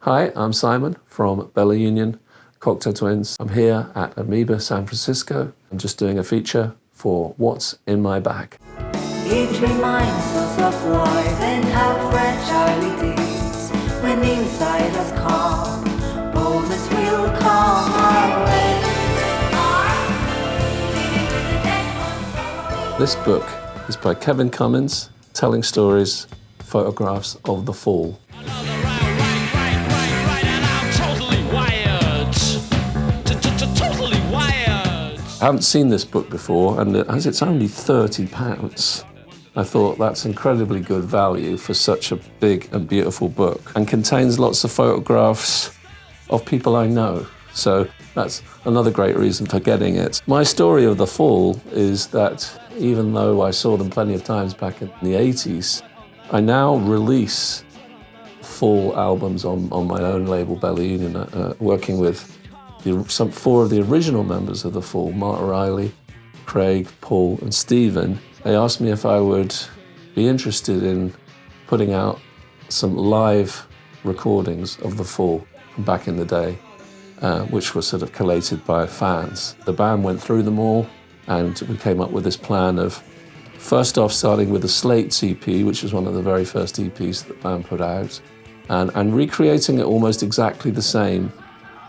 Hi, I'm Simon from Bella Union, Cocteau Twins. I'm here at Amoeba San Francisco. I'm just doing a feature for What's in My Bag. It reminds us of life and how fragile it is when inside us calm, boldness will come our way. This book is by Kevin Cummins, telling stories, photographs of the fall. I haven't seen this book before, and as it's only £30, I thought that's incredibly good value for such a big and beautiful book, and contains lots of photographs of people I know. So that's another great reason for getting it. My story of the fall is that even though I saw them plenty of times back in the 80s, I now release full albums on my own label, Bella Union, working with four of the original members of the Fall, Mark Riley, Craig, Paul, and Stephen. They asked me if I would be interested in putting out some live recordings of the Fall from back in the day, which were sort of collated by fans. The band went through them all, and we came up with this plan of, first off, starting with the Slate EP, which was one of the very first EPs that the band put out, and recreating it almost exactly the same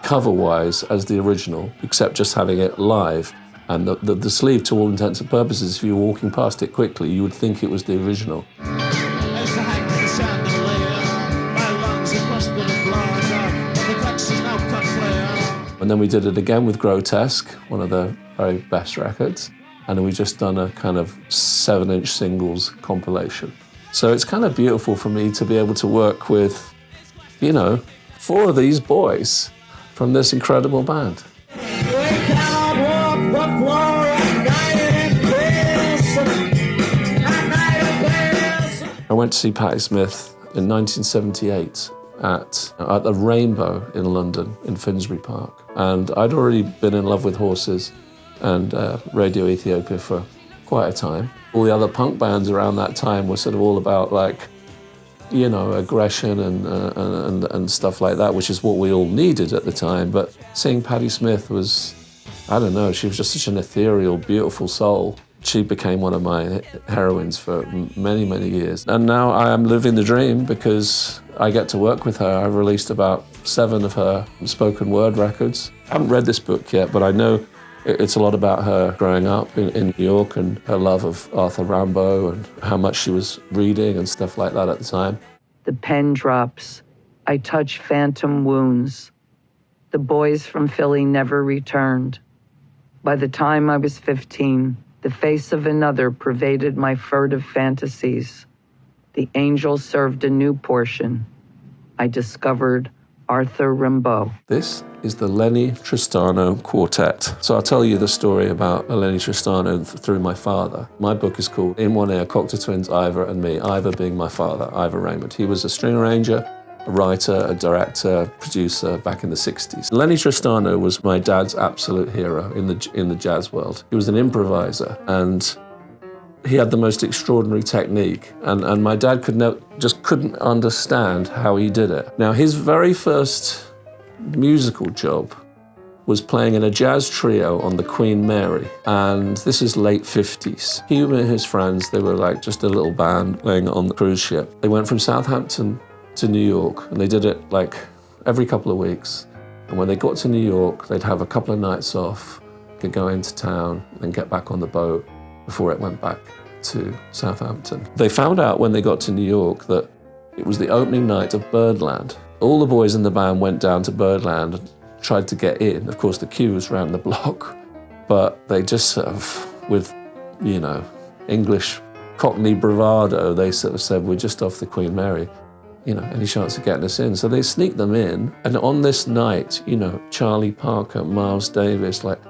cover-wise as the original, except just having it live. And the sleeve, to all intents and purposes, if you were walking past it quickly, you would think it was the original. And then we did it again with Grotesque, one of the very best records. And then we've just done a kind of 7-inch singles compilation. So it's kind of beautiful for me to be able to work with, you know, 4 of these boys from this incredible band. I went to see Patti Smith in 1978 at the Rainbow in London, in Finsbury Park. And I'd already been in love with horses and Radio Ethiopia for quite a time. All the other punk bands around that time were sort of all about, like, you know, aggression and stuff like that, which is what we all needed at the time. But seeing Patti Smith was, I don't know, she was just such an ethereal, beautiful soul. She became one of my heroines for many, many years. And now I am living the dream because I get to work with her. I've released about 7 of her spoken word records. I haven't read this book yet, but I know it's a lot about her growing up in New York and her love of Arthur Rimbaud and how much she was reading and stuff like that at the time. The pen drops. I touch phantom wounds. The boys from Philly never returned. By the time I was 15, the face of another pervaded my furtive fantasies. The angel served a new portion. I discovered Arthur Rimbaud. This is the Lennie Tristano Quartet. So I'll tell you the story about Lennie Tristano through my father. My book is called In One Ear, Cocteau Twins, Ivor And Me, Ivor being my father, Ivor Raymonde. He was a string arranger, a writer, a director, producer back in the 60s. Lennie Tristano was my dad's absolute hero in the jazz world. He was an improviser, and he had the most extraordinary technique, and my dad just couldn't understand how he did it. Now, his very first musical job was playing in a jazz trio on the Queen Mary, and this is late 50s. He and his friends, they were like just a little band playing on the cruise ship. They went from Southampton to New York, and they did it like every couple of weeks. And when they got to New York, they'd have a couple of nights off, could go into town, and get back on the boat before it went back to Southampton. They found out when they got to New York that it was the opening night of Birdland. All the boys in the band went down to Birdland and tried to get in. Of course, the queue was around the block, but they just sort of, with, you know, English Cockney bravado, they sort of said, we're just off the Queen Mary. You know, any chance of getting us in? So they sneaked them in, and on this night, you know, Charlie Parker, Miles Davis, like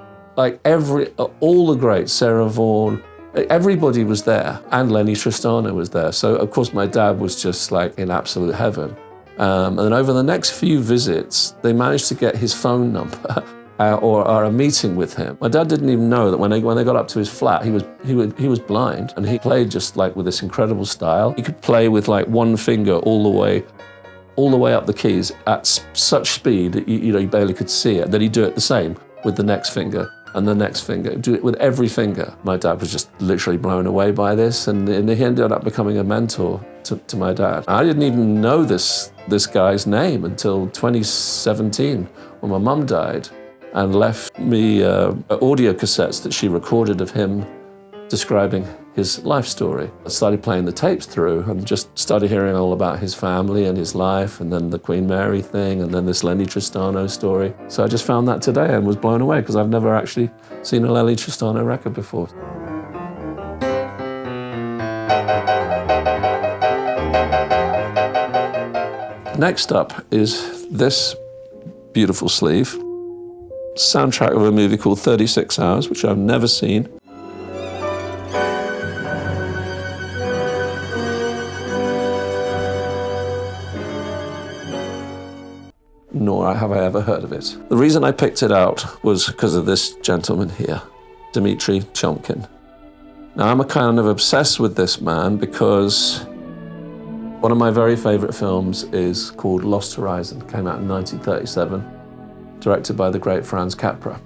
all the greats, Sarah Vaughan, everybody was there, and Lennie Tristano was there. So of course my dad was just like in absolute heaven. And then over the next few visits, they managed to get his phone number or a meeting with him. My dad didn't even know that when they got up to his flat, he was blind, and he played just like with this incredible style. He could play with like one finger all the way all the way up the keys at such speed that you barely could see it. Then he'd do it the same with the next finger and the next finger, do it with every finger. My dad was just literally blown away by this, and he ended up becoming a mentor to my dad. I didn't even know this guy's name until 2017 when my mum died and left me audio cassettes that she recorded of him describing his life story. I started playing the tapes through and just started hearing all about his family and his life, and then the Queen Mary thing, and then this Lennie Tristano story. So I just found that today and was blown away because I've never actually seen a Lennie Tristano record before. Next up is this beautiful sleeve, soundtrack of a movie called 36 Hours, which I've never seen. Nor have I ever heard of it. The reason I picked it out was because of this gentleman here, Dimitri Tiomkin. Now, I'm kind of obsessed with this man because one of my very favorite films is called Lost Horizon. It came out in 1937, directed by the great Franz Capra.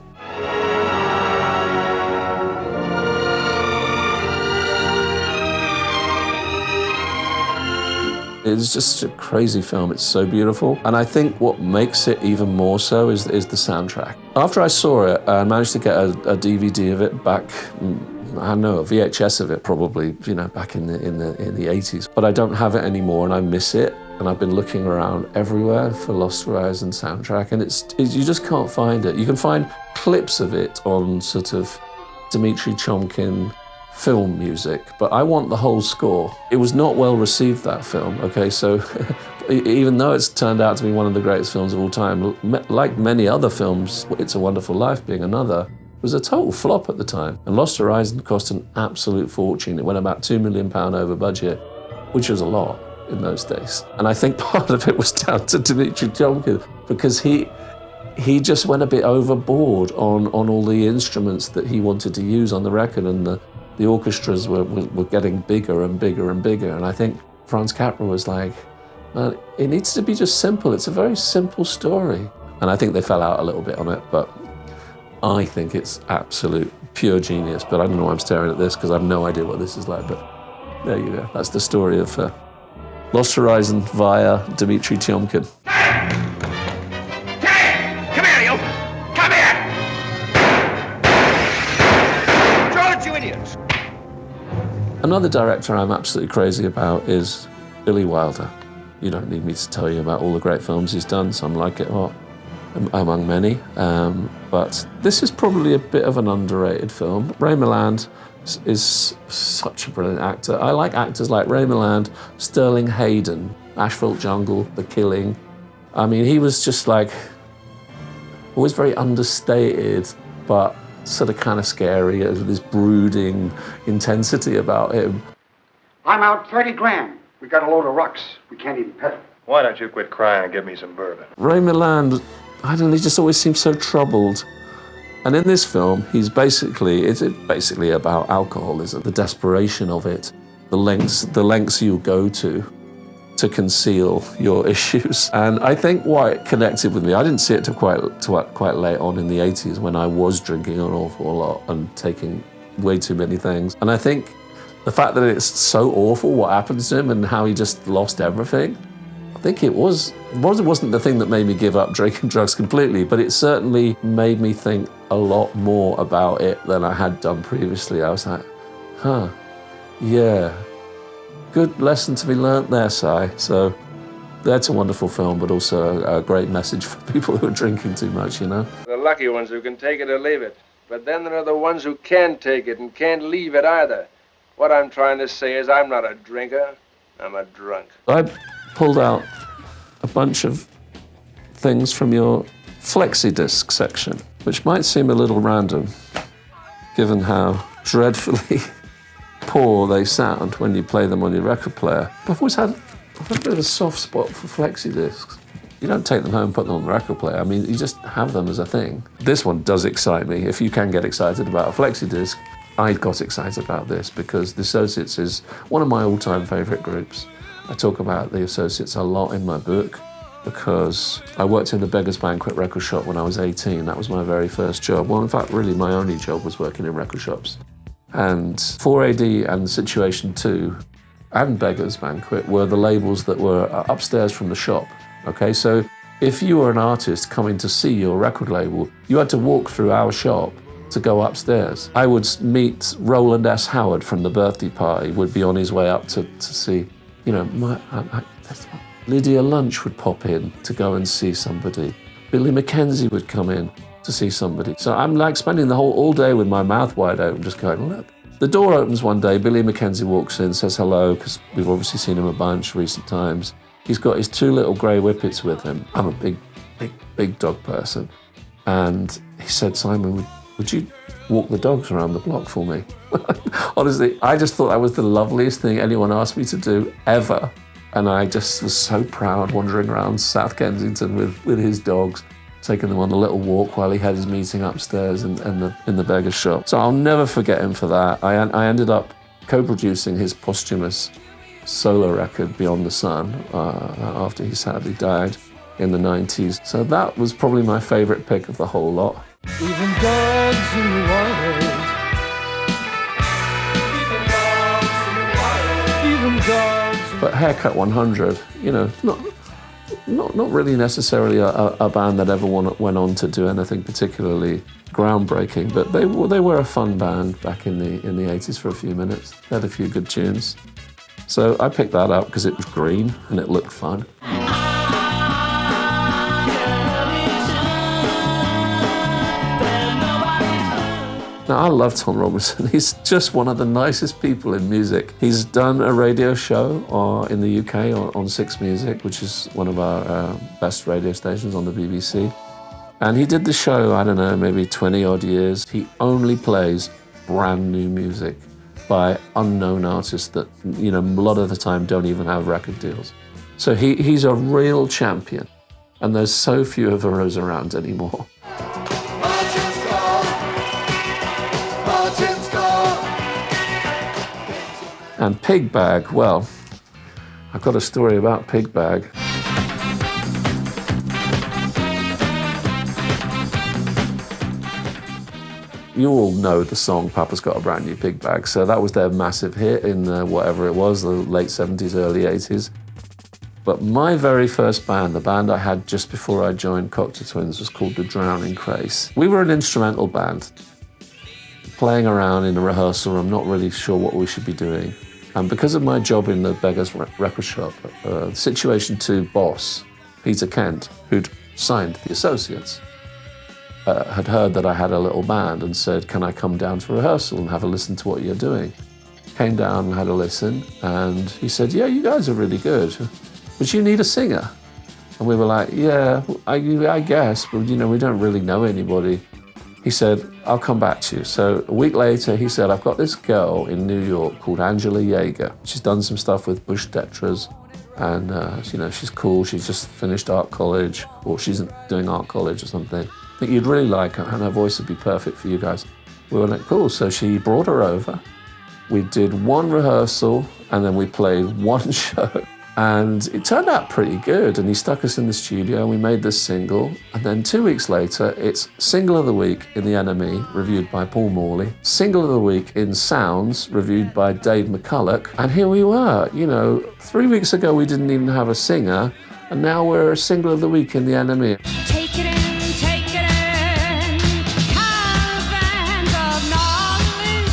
It's just a crazy film. It's so beautiful. And I think what makes it even more so is the soundtrack. After I saw it, I managed to get a DVD of it back, I don't know, a VHS of it probably, back in the 80s. But I don't have it anymore and I miss it. And I've been looking around everywhere for Lost Horizon soundtrack, and you just can't find it. You can find clips of it on sort of Dimitri Tiomkin film music, but I want the whole score. It was not well received, that film, okay? So even though it's turned out to be one of the greatest films of all time, like many other films, It's a Wonderful Life being another, it was a total flop at the time. And Lost Horizon cost an absolute fortune. It went about £2 million over budget, which was a lot in those days. And I think part of it was down to Dimitri Tiomkin, because he just went a bit overboard on all the instruments that he wanted to use on the record, and the orchestras were getting bigger and bigger and bigger. And I think Franz Capra was like, man, it needs to be just simple. It's a very simple story. And I think they fell out a little bit on it, but I think it's absolute pure genius. But I don't know why I'm staring at this, because I have no idea what this is like. But there you go. That's the story of Lost Horizon via Dimitri Tiomkin. Come here, you! Come here! Throw it, you idiots! Another director I'm absolutely crazy about is Billy Wilder. You don't need me to tell you about all the great films he's done, Some Like It Hot, among many. But this is probably a bit of an underrated film. Ray Milland is such a brilliant actor. I like actors like Ray Milland, Sterling Hayden, Asphalt Jungle, The Killing. I mean, he was just like, always very understated, but sort of kind of scary, this brooding intensity about him. I'm out 30 grand. We got a load of rocks. We can't even pedal. Why don't you quit crying and give me some bourbon? Ray Milland, I don't know, he just always seems so troubled. And in this film, it's basically about alcoholism, the desperation of it, the lengths you go to conceal your issues. And I think why it connected with me, I didn't see it till quite late on in the 80s, when I was drinking an awful lot and taking way too many things. And I think the fact that it's so awful what happened to him and how he just lost everything, I think it wasn't the thing that made me give up drinking drugs completely, but it certainly made me think a lot more about it than I had done previously. I was like, yeah, good lesson to be learnt there, Si. So that's a wonderful film, but also a great message for people who are drinking too much, The lucky ones who can take it or leave it. But then there are the ones who can't take it and can't leave it either. What I'm trying to say is I'm not a drinker, I'm a drunk. I pulled out a bunch of things from your Flexi disc section, which might seem a little random, given how dreadfully poor they sound when you play them on your record player. But I've always had a bit of a soft spot for Flexi discs. You don't take them home and put them on the record player. I mean, you just have them as a thing. This one does excite me. If you can get excited about a Flexi disc, I got excited about this because the Associates is one of my all-time favourite groups. I talk about the Associates a lot in my book. because I worked in the Beggars Banquet record shop when I was 18. That was my very first job. Well, in fact, really my only job was working in record shops. And 4AD and Situation 2 and Beggars Banquet were the labels that were upstairs from the shop, okay? So if you were an artist coming to see your record label, you had to walk through our shop to go upstairs. I would meet Roland S. Howard from the birthday party, would be on his way up to see, you know, Lydia Lunch would pop in to go and see somebody. Billy Mackenzie would come in to see somebody. So I'm like spending the all day with my mouth wide open, just going, look. The door opens one day, Billy Mackenzie walks in, says hello, because we've obviously seen him a bunch recent times. He's got his 2 little grey whippets with him. I'm a big dog person. And he said, Simon, would you walk the dogs around the block for me? Honestly, I just thought that was the loveliest thing anyone asked me to do ever. And I just was so proud wandering around South Kensington with his dogs, taking them on a little walk while he had his meeting upstairs in the beggar shop. So I'll never forget him for that. I ended up co-producing his posthumous solo record, Beyond the Sun, after he sadly died in the 90s. So that was probably my favourite pick of the whole lot. Even dogs in the wild. Even dogs. But Haircut 100, you know, not really necessarily a band that ever went on to do anything particularly groundbreaking, but they were a fun band back in the 80s for a few minutes. They had a few good tunes. So I picked that up because it was green and it looked fun. Now, I love Tom Robinson. He's just one of the nicest people in music. He's done a radio show in the UK on Six Music, which is one of our best radio stations on the BBC. And he did the show, I don't know, maybe 20 odd years. He only plays brand new music by unknown artists that, you know, a lot of the time don't even have record deals. So he's a real champion. And there's so few of those around anymore. And Pig Bag, well, I've got a story about Pig Bag. You all know the song Papa's Got a Brand New Pig Bag, so that was their massive hit in whatever it was, the late 70s, early 80s. But my very first band, the band I had just before I joined Cocteau Twins, was called the Drowning Craze. We were an instrumental band, playing around in a rehearsal room, not really sure what we should be doing. And because of my job in the Beggars record shop, Situation 2 boss, Peter Kent, who'd signed the Associates, had heard that I had a little band and said, can I come down to rehearsal and have a listen to what you're doing? Came down and had a listen, and he said, yeah, you guys are really good, but you need a singer. And we were like, yeah, I guess, but you know, we don't really know anybody. He said, I'll come back to you. So a week later, he said, I've got this girl in New York called Angela Yeager. She's done some stuff with Bush Tetras, and you know, she's cool. She's just finished art college, or she's doing art college or something. I think you'd really like her, and her voice would be perfect for you guys. We were like, cool. So she brought her over. We did one rehearsal, and then we played one show. And it turned out pretty good, and he stuck us in the studio, and we made this single. And then 2 weeks later, it's Single of the Week in the NME, reviewed by Paul Morley. Single of the Week in Sounds, reviewed by Dave McCulloch. And here we were, you know, 3 weeks ago we didn't even have a singer, and now we're Single of the Week in the NME. Take it in, take it in, caravans of knowledge.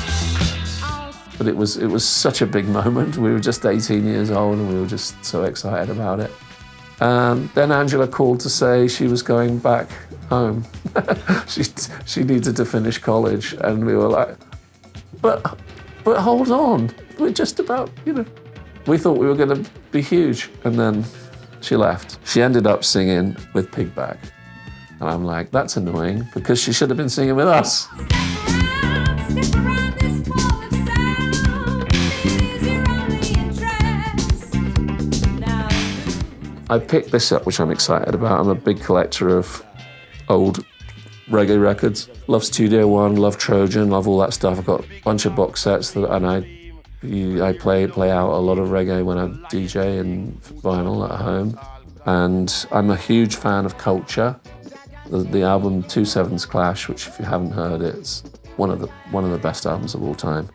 But it was such a big moment. We were just 18 years old and we were just so excited about it. Then Angela called to say she was going back home. she needed to finish college, and we were like, but hold on, we're just about, you know. We thought we were going to be huge, and then she left. She ended up singing with Pig Bag. And I'm like, that's annoying, because she should have been singing with us. I picked this up, which I'm excited about. I'm a big collector of old reggae records. Love Studio One, love Trojan, love all that stuff. I've got a bunch of box sets, and I play out a lot of reggae when I DJ and vinyl at home. And I'm a huge fan of Culture. The album 2/7's Clash, which if you haven't heard, it's one of the best albums of all time.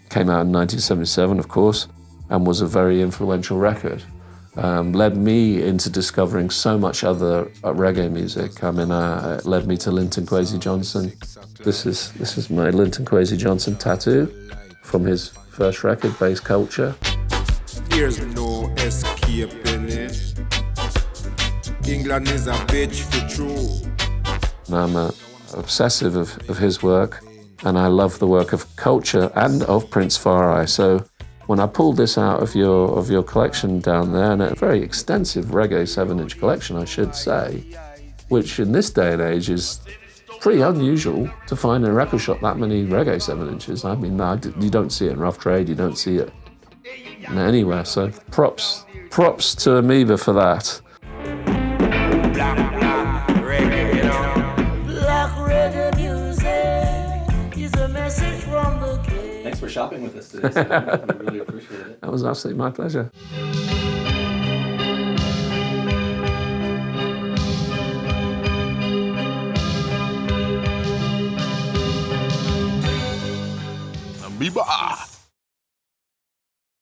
Came out in 1977, of course, and was a very influential record. Led me into discovering so much other reggae music. I mean, it led me to Linton Kwesi Johnson. This is my Linton Kwesi Johnson tattoo from his first record, Bass Culture. There's no escaping it. England is a bitch for true. And I'm obsessive of his work, and I love the work of Culture and of Prince Farai. So when I pulled this out of your collection down there, and a very extensive reggae 7-inch collection, I should say, which in this day and age is pretty unusual to find in a record shop that many reggae 7-inches. I mean, you don't see it in Rough Trade, you don't see it anywhere. So props to Amoeba for that. Reggae, you know. Black reggae music is a message from the king. Thanks for shopping with us today, Simon. We really appreciate it. That was absolutely my pleasure. Amoeba.